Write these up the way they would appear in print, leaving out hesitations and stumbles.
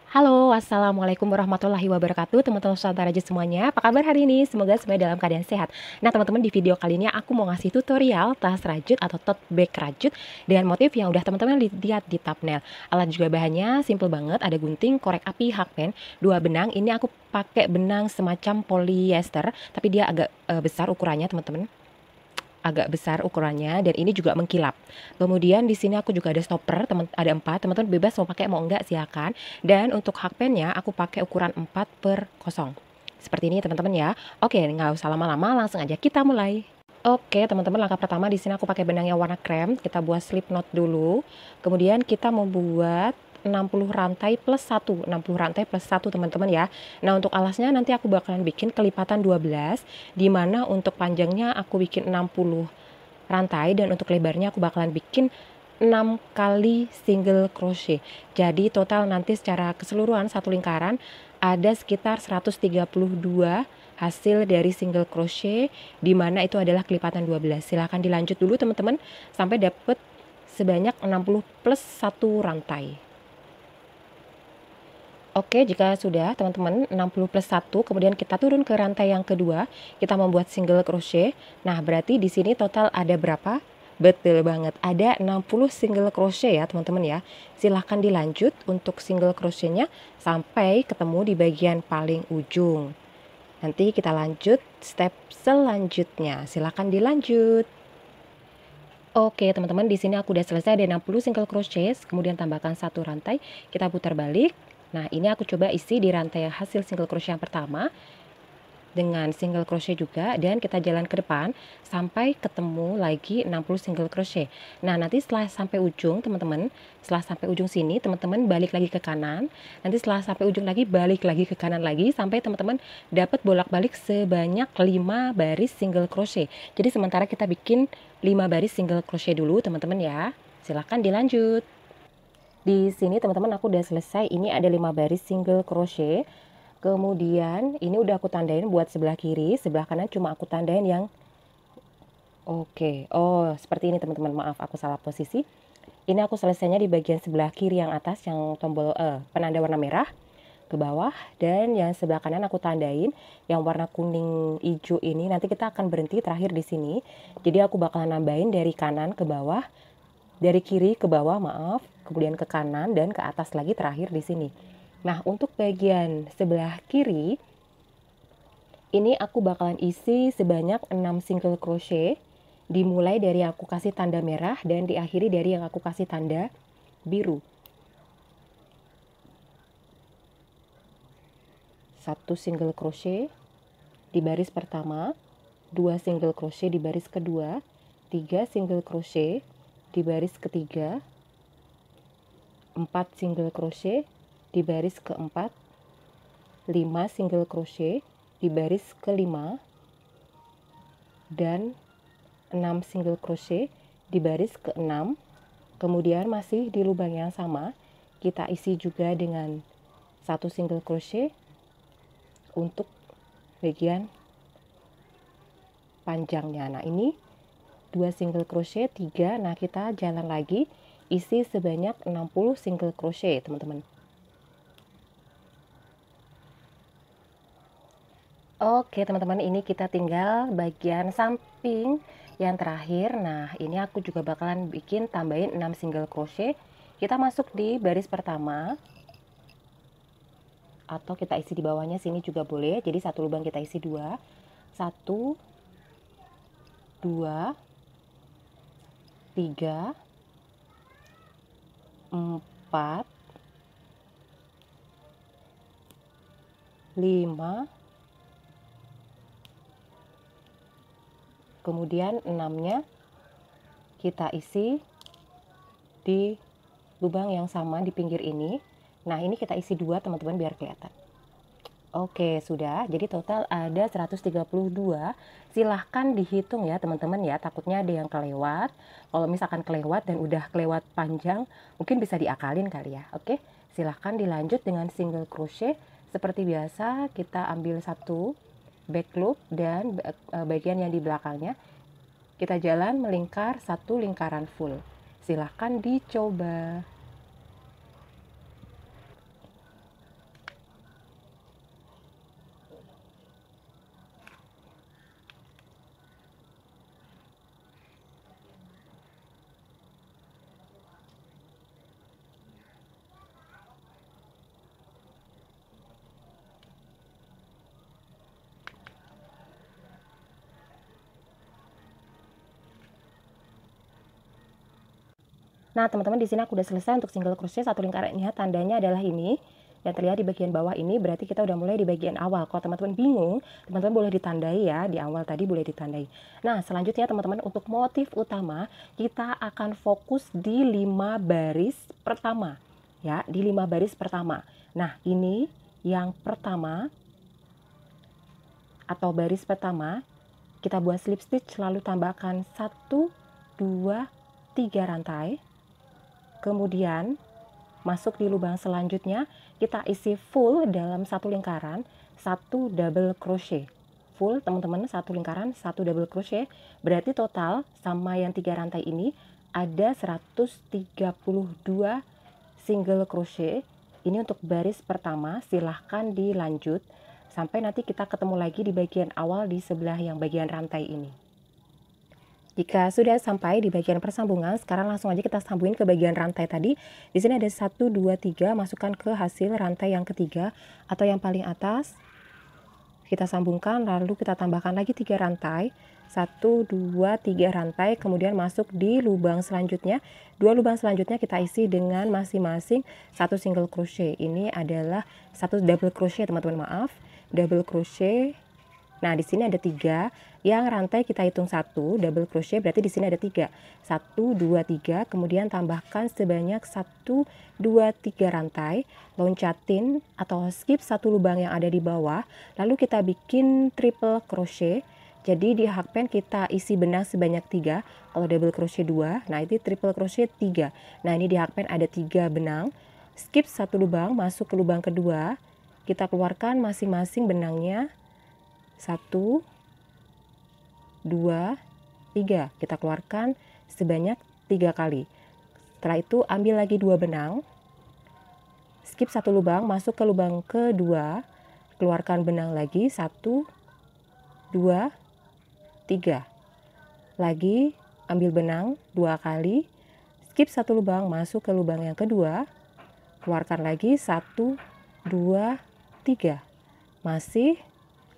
Halo, assalamualaikum warahmatullahi wabarakatuh, teman-teman Nusantara aja semuanya. Apa kabar hari ini? Semoga semuanya dalam keadaan sehat. Nah, teman-teman, di video kali ini aku mau ngasih tutorial tas rajut atau tote bag rajut dengan motif yang udah teman-teman lihat di thumbnail. Alat juga bahannya simple banget, ada gunting, korek api, hakpen, dua benang. Ini aku pakai benang semacam polyester, tapi dia agak besar ukurannya, teman-teman, agak besar ukurannya, dan ini juga mengkilap. Kemudian di sini aku juga ada stopper, ada 4, teman-teman bebas mau pakai mau enggak silakan. Dan untuk hakpennya aku pakai ukuran 4/0. Seperti ini teman-teman ya. Oke, nggak usah lama-lama, langsung aja kita mulai. Oke, teman-teman, langkah pertama di sini aku pakai benang yang warna krem. Kita buat slip knot dulu. Kemudian kita membuat 60 rantai plus 1, 60 rantai plus 1 teman-teman ya. Nah, untuk alasnya nanti aku bakalan bikin kelipatan 12, di mana untuk panjangnya aku bikin 60 rantai dan untuk lebarnya aku bakalan bikin 6 kali single crochet. Jadi total nanti secara keseluruhan satu lingkaran ada sekitar 132 hasil dari single crochet, di mana itu adalah kelipatan 12. Silahkan dilanjut dulu teman-teman sampai dapat sebanyak 60 plus 1 rantai. Oke, jika sudah teman-teman 60 plus 1, kemudian kita turun ke rantai yang kedua, kita membuat single crochet. Nah, berarti di sini total ada berapa? Betul banget, ada 60 single crochet ya teman-teman ya. Silahkan dilanjut untuk single crochetnya sampai ketemu di bagian paling ujung. Nanti kita lanjut step selanjutnya. Silahkan dilanjut. Oke teman-teman, di sini aku udah selesai, ada 60 single crochet, kemudian tambahkan satu rantai, kita putar balik. Nah, ini aku coba isi di rantai hasil single crochet yang pertama dengan single crochet juga, dan kita jalan ke depan sampai ketemu lagi 60 single crochet. Nah, nanti setelah sampai ujung teman-teman, setelah sampai ujung sini teman-teman balik lagi ke kanan. Nanti setelah sampai ujung lagi balik lagi ke kanan lagi sampai teman-teman dapat bolak-balik sebanyak 5 baris single crochet. Jadi sementara kita bikin 5 baris single crochet dulu teman-teman ya. Silahkan dilanjut. Di sini teman-teman aku udah selesai, ini ada 5 baris single crochet. Kemudian ini udah aku tandain buat sebelah kiri, sebelah kanan cuma aku tandain yang oke. Oh, seperti ini teman-teman. Maaf, aku salah posisi. Ini aku selesainya di bagian sebelah kiri yang atas yang tombol penanda warna merah ke bawah, dan yang sebelah kanan aku tandain yang warna kuning hijau ini. Nanti kita akan berhenti terakhir di sini. Jadi aku bakalan nambahin dari kanan ke bawah, dari kiri ke bawah, maaf, kemudian ke kanan dan ke atas lagi terakhir di sini. Nah, untuk bagian sebelah kiri ini aku bakalan isi sebanyak 6 single crochet, dimulai dari aku kasih tanda merah dan diakhiri dari yang aku kasih tanda biru. Satu single crochet di baris pertama, 2 single crochet di baris kedua, 3 single crochet di baris ketiga, 4 single crochet di baris keempat, 5 single crochet di baris kelima, dan 6 single crochet di baris ke-6. Kemudian masih di lubang yang sama kita isi juga dengan 1 single crochet untuk bagian panjangnya. Nah, ini 2 single crochet, 3. Nah, kita jalan lagi isi sebanyak 60 single crochet teman-teman. Oke teman-teman, ini kita tinggal bagian samping yang terakhir. Nah, ini aku juga bakalan bikin tambahin 6 single crochet. Kita masuk di baris pertama, atau kita isi di bawahnya sini juga boleh. Jadi satu lubang kita isi 2. 1, 2, 3, 4, 5, kemudian 6-nya kita isi di lubang yang sama di pinggir ini. Nah, ini kita isi 2 teman-teman biar kelihatan. Oke, sudah. Jadi total ada 132. Silahkan dihitung ya teman-teman ya, takutnya ada yang kelewat. Kalau misalkan kelewat dan udah kelewat panjang, mungkin bisa diakalin kali ya. Oke, silahkan dilanjut dengan single crochet. Seperti biasa, kita ambil satu back loop dan bagian yang di belakangnya kita jalan melingkar satu lingkaran full. Silahkan dicoba. Nah, teman-teman, di sini aku udah selesai untuk single crochet satu lingkarannya. Tandanya adalah ini yang terlihat di bagian bawah ini, berarti kita udah mulai di bagian awal. Kalau teman-teman bingung, teman-teman boleh ditandai ya, di awal tadi boleh ditandai. Nah, selanjutnya teman-teman, untuk motif utama kita akan fokus di 5 baris pertama ya, di 5 baris pertama. Nah, ini yang pertama atau baris pertama, kita buat slip stitch lalu tambahkan 1 2 3 rantai. Kemudian masuk di lubang selanjutnya, kita isi full dalam satu lingkaran, 1 double crochet. Full teman-teman, satu lingkaran, 1 double crochet. Berarti total sama yang 3 rantai ini ada 132 single crochet. Ini untuk baris pertama, silahkan dilanjut sampai nanti kita ketemu lagi di bagian awal di sebelah yang bagian rantai ini. Jika sudah sampai di bagian persambungan, sekarang langsung aja kita sambungin ke bagian rantai tadi. Di sini ada 1 2 3, masukkan ke hasil rantai yang ketiga atau yang paling atas. Kita sambungkan lalu kita tambahkan lagi 3 rantai. 1 2 3 rantai, kemudian masuk di lubang selanjutnya. 2 lubang selanjutnya kita isi dengan masing-masing 1 single crochet. Ini adalah 1 double crochet, teman-teman, maaf. Double crochet. Nah, di sini ada 3. Yang rantai kita hitung 1 double crochet, berarti di sini ada 3. 1 2 3, kemudian tambahkan sebanyak 1 2 3 rantai, loncatin atau skip satu lubang yang ada di bawah, lalu kita bikin triple crochet. Jadi di hakpen kita isi benang sebanyak 3, kalau double crochet 2, nah itu triple crochet 3. Nah, ini di hakpen ada 3 benang, skip satu lubang, masuk ke lubang kedua, kita keluarkan masing-masing benangnya. 1 2 3, kita keluarkan sebanyak 3 kali. Setelah itu ambil lagi 2 benang, skip satu lubang, masuk ke lubang kedua, keluarkan benang lagi. 1 2 3, lagi ambil benang 2 kali, skip satu lubang, masuk ke lubang yang kedua, keluarkan lagi. 1 2 3, masih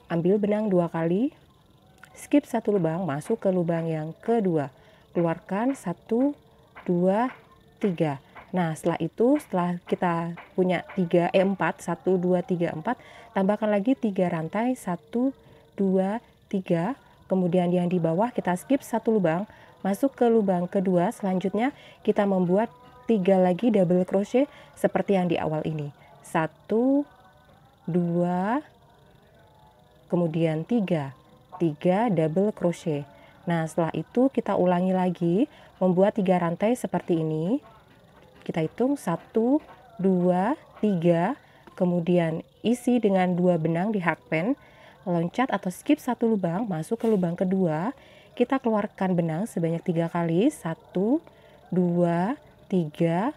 ambil benang 2 kali, skip satu lubang, masuk ke lubang yang kedua, keluarkan. 1 2 3. Nah, setelah itu, setelah kita punya 4, 1 2 3 4, tambahkan lagi 3 rantai, 1 2 3, kemudian yang di bawah kita skip satu lubang, masuk ke lubang kedua. Selanjutnya kita membuat 3 lagi double crochet seperti yang di awal ini. 1 2, kemudian 3 double crochet. Nah, setelah itu kita ulangi lagi membuat 3 rantai seperti ini. Kita hitung 1 2 3, kemudian isi dengan 2 benang di hakpen, loncat atau skip satu lubang, masuk ke lubang kedua, kita keluarkan benang sebanyak 3 kali. 1 2 3,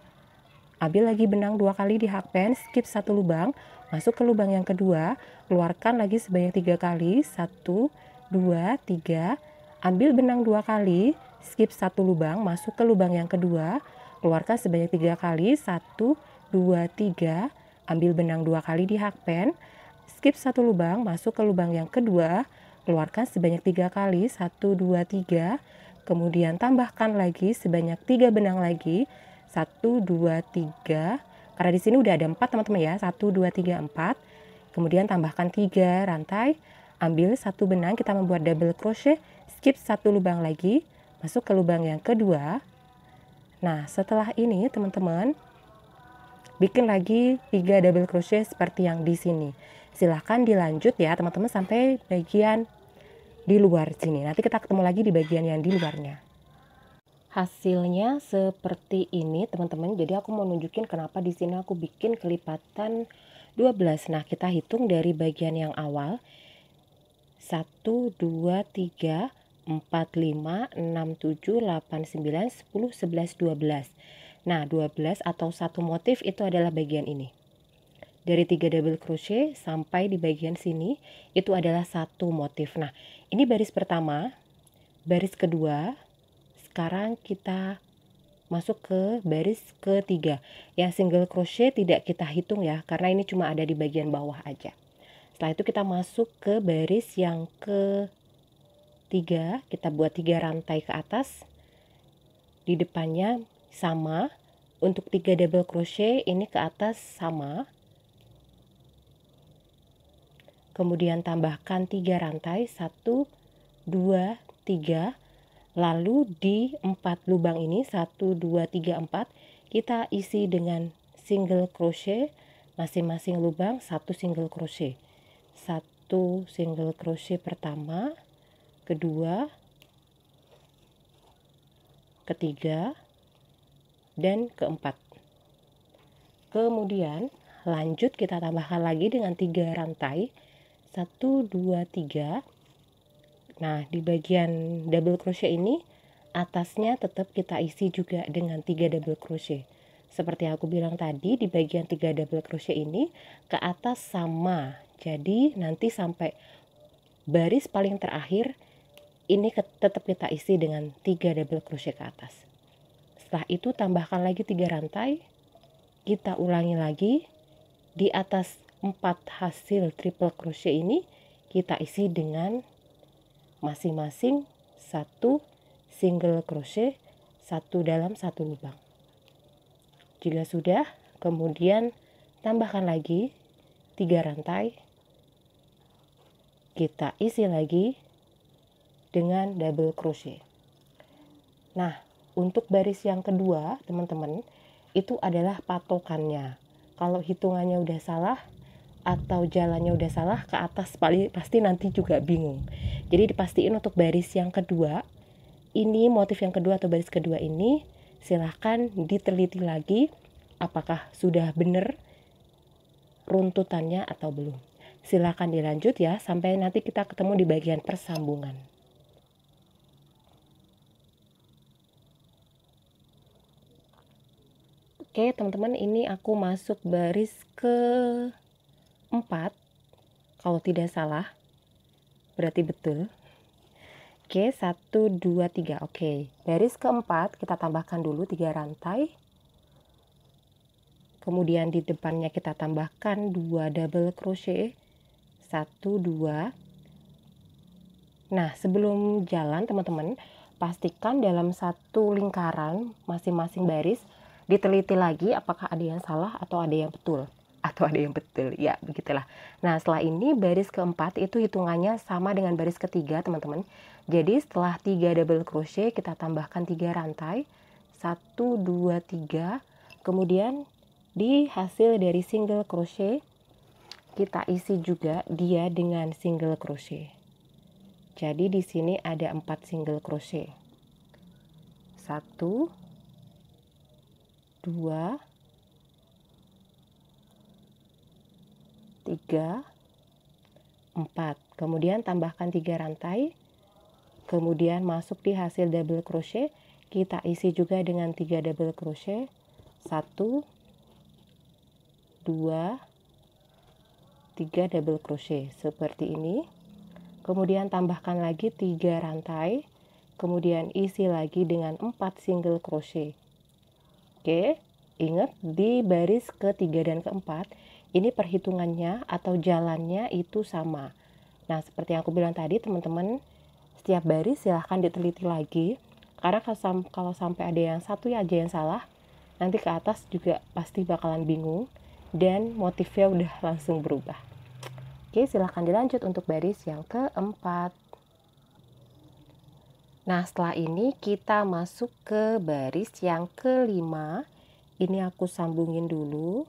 ambil lagi benang 2 kali di hakpen, skip satu lubang, masuk ke lubang yang kedua, keluarkan lagi sebanyak 3 kali. 1 2 3, ambil benang 2 kali, skip satu lubang, masuk ke lubang yang kedua, keluarkan sebanyak 3 kali. 1 2 3, ambil benang 2 kali di hakpen, skip satu lubang, masuk ke lubang yang kedua, keluarkan sebanyak 3 kali. 1 2 3, kemudian tambahkan lagi sebanyak 3 benang lagi. 1 2 3, karena di sini udah ada 4, teman-teman ya. 1 2 3 4, kemudian tambahkan 3 rantai, ambil satu benang, kita membuat double crochet, skip satu lubang lagi, masuk ke lubang yang kedua. Nah, setelah ini teman-teman bikin lagi 3 double crochet seperti yang di sini. Silahkan dilanjut ya teman-teman sampai bagian di luar sini. Nanti kita ketemu lagi di bagian yang di luarnya. Hasilnya seperti ini teman-teman. Jadi aku mau nunjukin kenapa di sini aku bikin kelipatan 12. Nah, kita hitung dari bagian yang awal. 1 2 3 4 5 6 7 8 9 10 11 12. Nah, 12 atau satu motif itu adalah bagian ini. Dari 3 double crochet sampai di bagian sini itu adalah satu motif. Nah, ini baris pertama, baris kedua. Sekarang kita masuk ke baris ketiga. Yang single crochet tidak kita hitung ya, karena ini cuma ada di bagian bawah aja. Setelah itu kita masuk ke baris yang ketiga, kita buat 3 rantai ke atas. Di depannya sama. Untuk 3 double crochet ini ke atas sama. Kemudian tambahkan 3 rantai, 1, 2, 3. Lalu di 4 lubang ini 1, 2, 3, 4 kita isi dengan single crochet, masing-masing lubang 1 single crochet. 1 single crochet pertama, kedua, ketiga, dan keempat. Kemudian lanjut kita tambahkan lagi dengan 3 rantai, 1, 2, 3. Nah, di bagian double crochet ini atasnya tetap kita isi juga dengan 3 double crochet. Seperti aku bilang tadi, di bagian 3 double crochet ini ke atas sama. Jadi nanti sampai baris paling terakhir ini tetap kita isi dengan 3 double crochet ke atas. Setelah itu tambahkan lagi 3 rantai. Kita ulangi lagi. Di atas 4 hasil triple crochet ini kita isi dengan masing-masing 1 single crochet, 1 dalam 1 lubang. Jika sudah, kemudian tambahkan lagi 3 rantai. Kita isi lagi dengan double crochet. Nah, untuk baris yang kedua, teman-teman, itu adalah patokannya. Kalau hitungannya udah salah atau jalannya udah salah, ke atas pasti nanti juga bingung. Jadi dipastiin untuk baris yang kedua, ini motif yang kedua atau baris kedua ini, silahkan diteliti lagi apakah sudah benar runtutannya atau belum. Silahkan dilanjut ya, sampai nanti kita ketemu di bagian persambungan. Oke teman-teman, ini aku masuk baris ke-4. Kalau tidak salah, berarti betul. Oke, 1, 2, 3. Oke, baris keempat kita tambahkan dulu 3 rantai. Kemudian di depannya kita tambahkan 2 double crochet. 1, 2. Nah, sebelum jalan teman-teman, pastikan dalam satu lingkaran masing-masing baris diteliti lagi apakah ada yang salah atau ada yang betul. Ya begitulah. Nah, setelah ini baris keempat itu hitungannya sama dengan baris ketiga teman-teman. Jadi setelah 3 double crochet kita tambahkan 3 rantai, 1, 2, 3. Kemudian di hasil dari single crochet kita isi juga dia dengan single crochet. Jadi di sini ada 4 single crochet. 1, 2, 3, 4. Kemudian tambahkan 3 rantai. Kemudian masuk di hasil double crochet, kita isi juga dengan 3 double crochet. 1, 2, 3 double crochet seperti ini. Kemudian tambahkan lagi 3 rantai. Kemudian isi lagi dengan 4 single crochet. Oke, ingat di baris ketiga dan keempat ini perhitungannya atau jalannya itu sama. Nah, seperti yang aku bilang tadi teman-teman, setiap baris silahkan diteliti lagi. Karena kalau sampai ada yang satu aja yang salah, nanti ke atas juga pasti bakalan bingung dan motifnya udah langsung berubah. Oke, silahkan dilanjut untuk baris yang keempat. Nah, setelah ini kita masuk ke baris yang kelima. Ini aku sambungin dulu.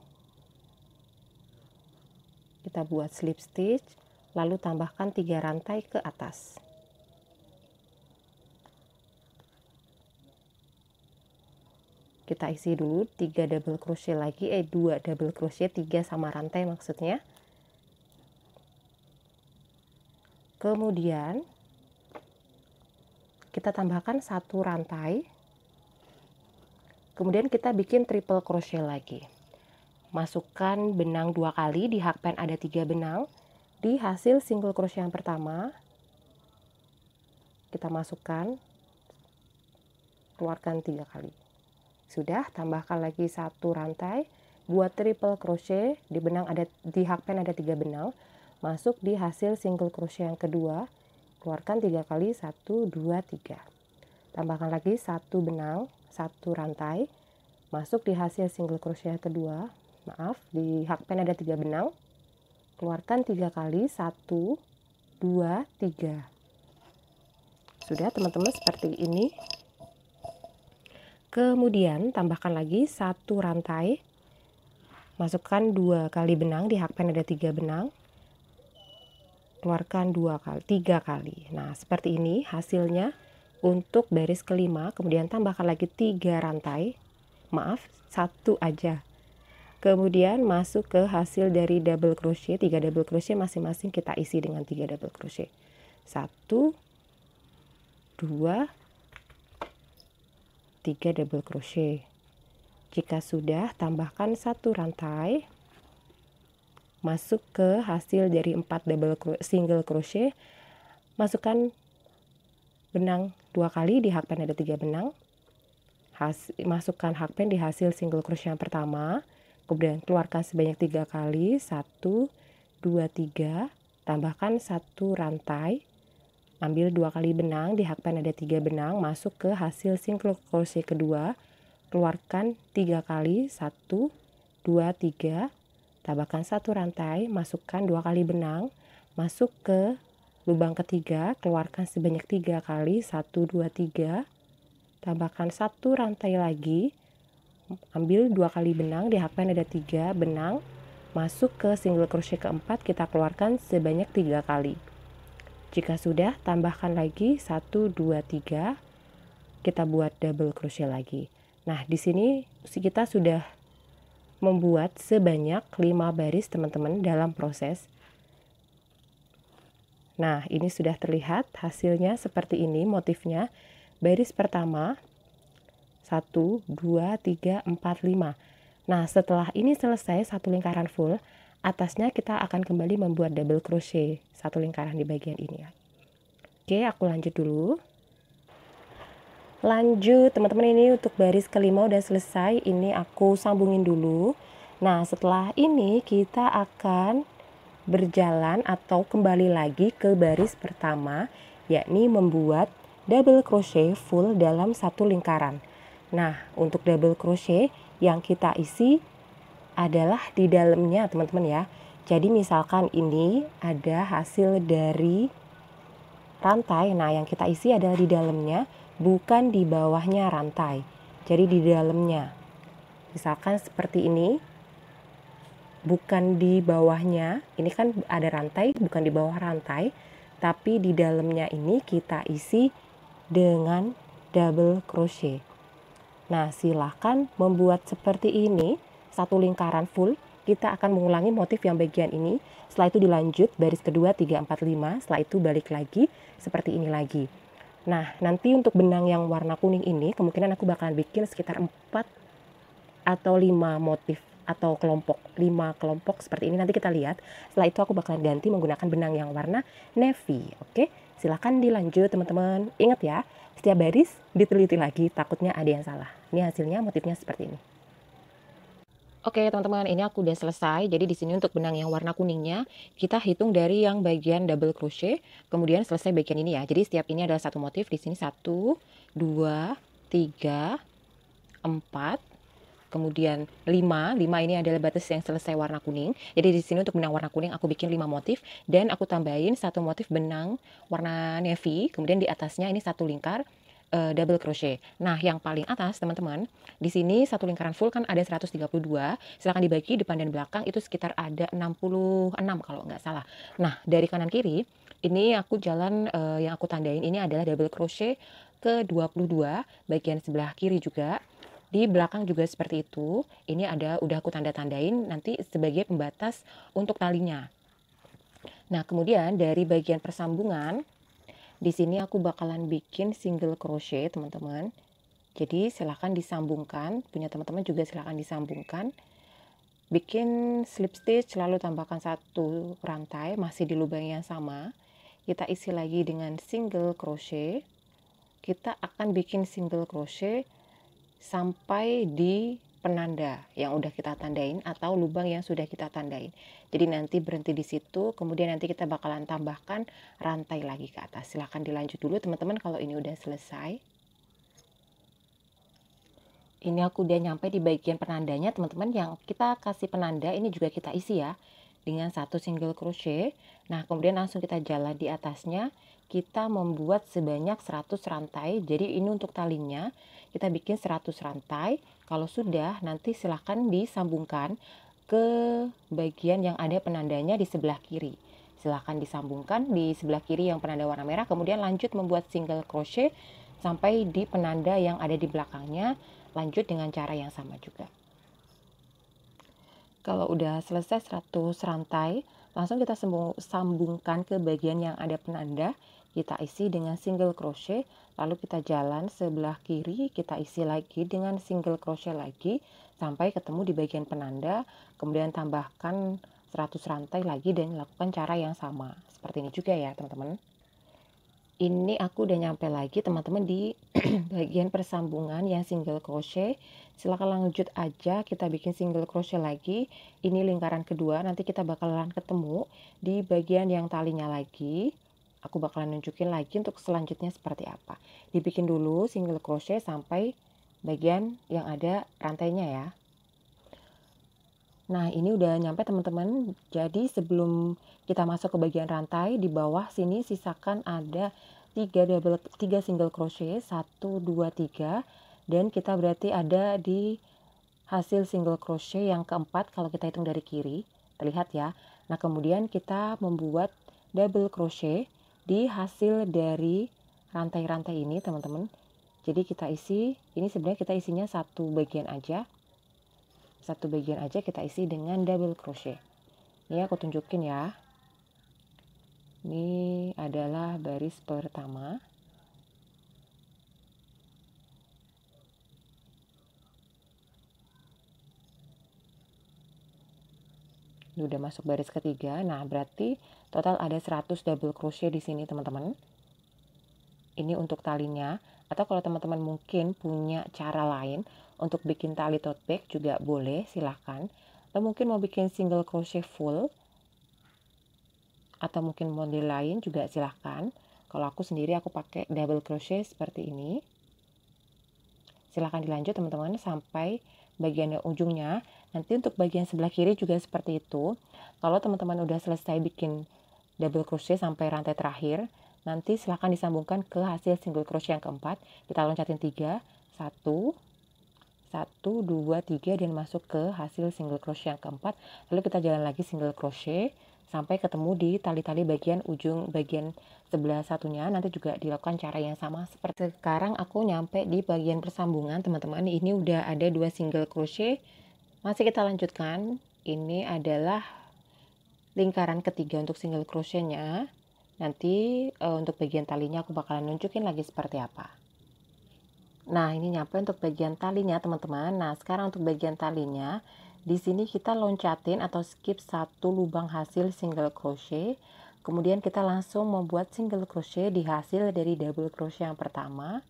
Kita buat slip stitch, lalu tambahkan 3 rantai ke atas. Kita isi dulu 3 double crochet lagi, 2 double crochet, 3 sama rantai maksudnya. Kemudian kita tambahkan 1 rantai. Kemudian kita bikin triple crochet lagi. Masukkan benang 2 kali, di hakpen ada 3 benang. Di hasil single crochet yang pertama, kita masukkan, keluarkan 3 kali. Sudah, tambahkan lagi 1 rantai, buat triple crochet, di hakpen ada 3 benang. Masuk di hasil single crochet yang kedua, keluarkan 3 kali, 1, 2, 3. Tambahkan lagi 1 benang, satu rantai, masuk di hasil single crochet kedua, maaf, di hakpen ada 3 benang, keluarkan 3 kali, 1, 2, 3. Sudah teman-teman seperti ini. Kemudian tambahkan lagi satu rantai, masukkan 2 kali benang, di hakpen ada 3 benang, keluarkan 3 kali. Nah, seperti ini hasilnya untuk baris kelima. Kemudian tambahkan lagi 3 rantai, maaf, 1 aja. Kemudian masuk ke hasil dari double crochet, 3 double crochet masing-masing kita isi dengan 3 double crochet. 1, 2, 3 double crochet. Jika sudah, tambahkan 1 rantai, masuk ke hasil dari 4 single crochet, masukkan benang 2 kali, di hakpen ada 3 benang, masukkan hakpen di hasil single crochet yang pertama, kemudian keluarkan sebanyak 3 kali, 1, 2, 3, tambahkan 1 rantai, ambil 2 kali benang, di hakpen ada 3 benang, masuk ke hasil single crochet kedua, keluarkan 3 kali, 1, 2, 3, tambahkan 1 rantai, masukkan 2 kali benang, masuk ke lubang ketiga, keluarkan sebanyak 3 kali, 1, 2, 3, tambahkan 1 rantai lagi, ambil 2 kali benang, di hakpen ada 3 benang, masuk ke single crochet keempat, kita keluarkan sebanyak 3 kali. Jika sudah, tambahkan lagi 1, 2, 3, kita buat double crochet lagi. Nah, di sini kita sudah membuat sebanyak 5 baris teman-teman dalam proses. Nah, ini sudah terlihat hasilnya seperti ini motifnya. Baris pertama 1, 2, 3, 4, 5. Nah, setelah ini selesai satu lingkaran full, atasnya kita akan kembali membuat double crochet satu lingkaran di bagian ini ya. Oke, aku lanjut dulu. Lanjut teman-teman, ini untuk baris kelima udah selesai, ini aku sambungin dulu. Nah, setelah ini kita akan berjalan atau kembali lagi ke baris pertama, yakni membuat double crochet full dalam satu lingkaran. Nah, untuk double crochet yang kita isi adalah di dalamnya teman-teman ya. Jadi misalkan ini ada hasil dari rantai, nah yang kita isi adalah di dalamnya, bukan di bawahnya rantai. Jadi di dalamnya. Misalkan seperti ini, bukan di bawahnya, ini kan ada rantai, bukan di bawah rantai, tapi di dalamnya ini kita isi dengan double crochet. Nah, silahkan membuat seperti ini, satu lingkaran full. Kita akan mengulangi motif yang bagian ini. Setelah itu dilanjut baris kedua 3, 4, 5. Setelah itu balik lagi seperti ini lagi. Nah, nanti untuk benang yang warna kuning ini kemungkinan aku bakalan bikin sekitar 4 atau 5 motif atau kelompok, 5 kelompok seperti ini, nanti kita lihat. Setelah itu aku bakalan ganti menggunakan benang yang warna navy. Oke, silahkan dilanjut teman-teman. Ingat ya, setiap baris diteliti lagi, takutnya ada yang salah. Ini hasilnya motifnya seperti ini. Oke teman-teman, ini aku udah selesai. Jadi di sini untuk benang yang warna kuningnya kita hitung dari yang bagian double crochet, kemudian selesai bagian ini ya. Jadi setiap ini adalah satu motif. Di sini 1, 2, 3, 4, kemudian 5 ini adalah batas yang selesai warna kuning. Jadi di sini untuk benang warna kuning aku bikin 5 motif dan aku tambahin satu motif benang warna navy, kemudian di atasnya ini satu lingkar double crochet. Nah, yang paling atas teman-teman, di sini satu lingkaran full kan ada 132. Silakan dibagi depan dan belakang itu sekitar ada 66 kalau nggak salah. Nah, dari kanan kiri ini aku jalan yang aku tandain ini adalah double crochet ke 22 bagian sebelah kiri juga. Di belakang juga seperti itu. Ini ada udah aku tanda-tandain nanti sebagai pembatas untuk talinya. Nah, kemudian dari bagian persambungan di sini aku bakalan bikin single crochet teman-teman. Jadi silahkan disambungkan, punya teman-teman juga silahkan disambungkan. Bikin slip stitch lalu tambahkan satu rantai masih di lubang yang sama. Kita isi lagi dengan single crochet. Kita akan bikin single crochet sampai di penanda yang udah kita tandain atau lubang yang sudah kita tandain. Jadi nanti berhenti di situ, kemudian nanti kita bakalan tambahkan rantai lagi ke atas. Silahkan dilanjut dulu teman-teman kalau ini udah selesai. Ini aku udah nyampe di bagian penandanya teman-teman, yang kita kasih penanda ini juga kita isi ya dengan 1 single crochet. Nah kemudian langsung kita jalan di atasnya, kita membuat sebanyak 100 rantai. Jadi ini untuk talinya kita bikin 100 rantai. Kalau sudah, nanti silahkan disambungkan ke bagian yang ada penandanya di sebelah kiri. Silahkan disambungkan di sebelah kiri yang penanda warna merah, kemudian lanjut membuat single crochet sampai di penanda yang ada di belakangnya. Lanjut dengan cara yang sama juga. Kalau udah selesai 100 rantai, langsung kita sambungkan ke bagian yang ada penanda. Kita isi dengan single crochet, lalu kita jalan sebelah kiri, kita isi lagi dengan single crochet lagi sampai ketemu di bagian penanda. Kemudian tambahkan 100 rantai lagi dan lakukan cara yang sama. Seperti ini juga ya teman-teman. Ini aku udah nyampe lagi teman-teman di bagian persambungan yang single crochet. Silahkan lanjut aja, kita bikin single crochet lagi. Ini lingkaran kedua, nanti kita bakalan ketemu di bagian yang talinya lagi. Aku bakalan nunjukin lagi untuk selanjutnya seperti apa. Dibikin dulu single crochet sampai bagian yang ada rantainya ya. Nah ini udah nyampe teman-teman. Jadi sebelum kita masuk ke bagian rantai, di bawah sini sisakan ada 3 single crochet, 1 2 3, dan kita berarti ada di hasil single crochet yang keempat kalau kita hitung dari kiri, terlihat ya. Nah kemudian kita membuat double crochet di hasil dari rantai-rantai ini teman-teman. Jadi kita isi, ini sebenarnya kita isinya satu bagian aja kita isi dengan double crochet. Ini aku tunjukin ya. Ini adalah baris pertama. Ini udah masuk baris ketiga. Nah, berarti total ada 100 double crochet di sini, teman-teman. Ini untuk talinya. Atau kalau teman-teman mungkin punya cara lain untuk bikin tali tote bag juga boleh, silahkan. Atau mungkin mau bikin single crochet full, atau mungkin model lain juga silahkan. Kalau aku sendiri aku pakai double crochet seperti ini. Silahkan dilanjut teman-teman sampai bagian ujungnya. Nanti untuk bagian sebelah kiri juga seperti itu. Kalau teman-teman udah selesai bikin double crochet sampai rantai terakhir, nanti silahkan disambungkan ke hasil single crochet yang keempat. Kita loncatin 3, 1, 1, 2, 3, dan masuk ke hasil single crochet yang keempat. Lalu kita jalan lagi single crochet sampai ketemu di tali-tali bagian ujung bagian sebelah satunya. Nanti juga dilakukan cara yang sama. Seperti sekarang aku nyampe di bagian persambungan teman-teman. Ini udah ada 2 single crochet. Masih kita lanjutkan. Ini adalah lingkaran ketiga untuk single crochetnya. Nanti untuk bagian talinya aku bakalan nunjukin lagi seperti apa. Nah ini nyampe untuk bagian talinya teman-teman. Nah sekarang untuk bagian talinya, di sini kita loncatin atau skip satu lubang hasil single crochet. Kemudian kita langsung membuat single crochet di hasil dari double crochet yang pertama.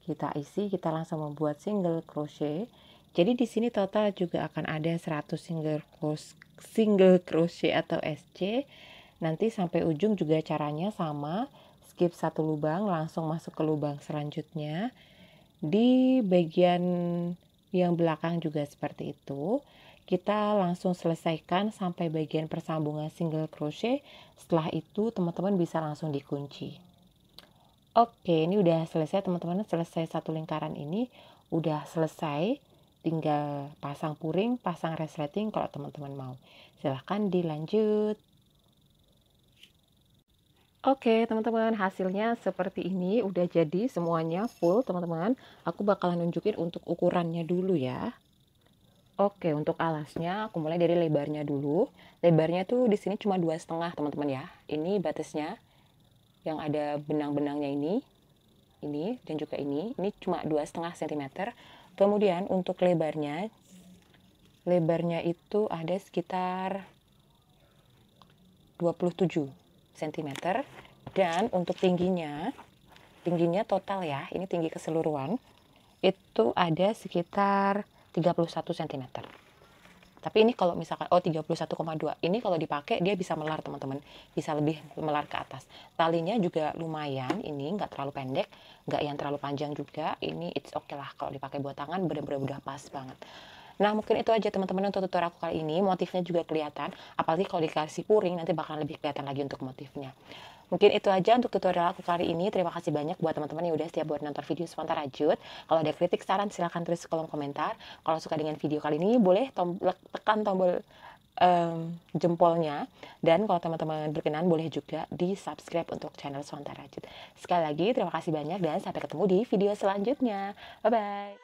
Kita isi, kita langsung membuat single crochet. Jadi di sini total juga akan ada 100 single crochet atau SC. Nanti sampai ujung juga caranya sama. Skip satu lubang, langsung masuk ke lubang selanjutnya. Di bagian yang belakang juga seperti itu. Kita langsung selesaikan sampai bagian persambungan single crochet. Setelah itu teman-teman bisa langsung dikunci. Oke, ini udah selesai teman-teman. Selesai satu lingkaran ini udah selesai. Tinggal pasang puring, pasang resleting kalau teman-teman mau. Silahkan dilanjut. Oke teman-teman, hasilnya seperti ini. Udah jadi semuanya full teman-teman. Aku bakalan nunjukin untuk ukurannya dulu ya. Oke, untuk alasnya aku mulai dari lebarnya dulu. Lebarnya tuh di sini cuma 2,5 teman-teman ya. Ini batasnya yang ada benang-benangnya ini dan juga ini cuma 2,5 cm. Kemudian untuk lebarnya itu ada sekitar 27 cm. Dan untuk tingginya total ya, ini tinggi keseluruhan itu ada sekitar 31 cm. Tapi ini kalau misalkan 31,2, ini kalau dipakai dia bisa melar teman-teman, bisa lebih melar ke atas. Talinya juga lumayan, ini nggak terlalu pendek, nggak yang terlalu panjang juga. Ini it's okay lah kalau dipakai buat tangan, bener-bener udah pas banget. Nah, mungkin itu aja teman-teman untuk tutorial aku kali ini. Motifnya juga kelihatan, apalagi kalau dikasih puring nanti bakalan lebih kelihatan lagi untuk motifnya. Mungkin itu aja untuk tutorial aku kali ini. Terima kasih banyak buat teman-teman yang udah setia buat nonton video Spontan Rajut. Kalau ada kritik, saran, silahkan tulis di kolom komentar. Kalau suka dengan video kali ini, boleh tekan tombol jempolnya. Dan kalau teman-teman berkenan, boleh juga di subscribe untuk channel Spontan Rajut. Sekali lagi, terima kasih banyak dan sampai ketemu di video selanjutnya. Bye-bye.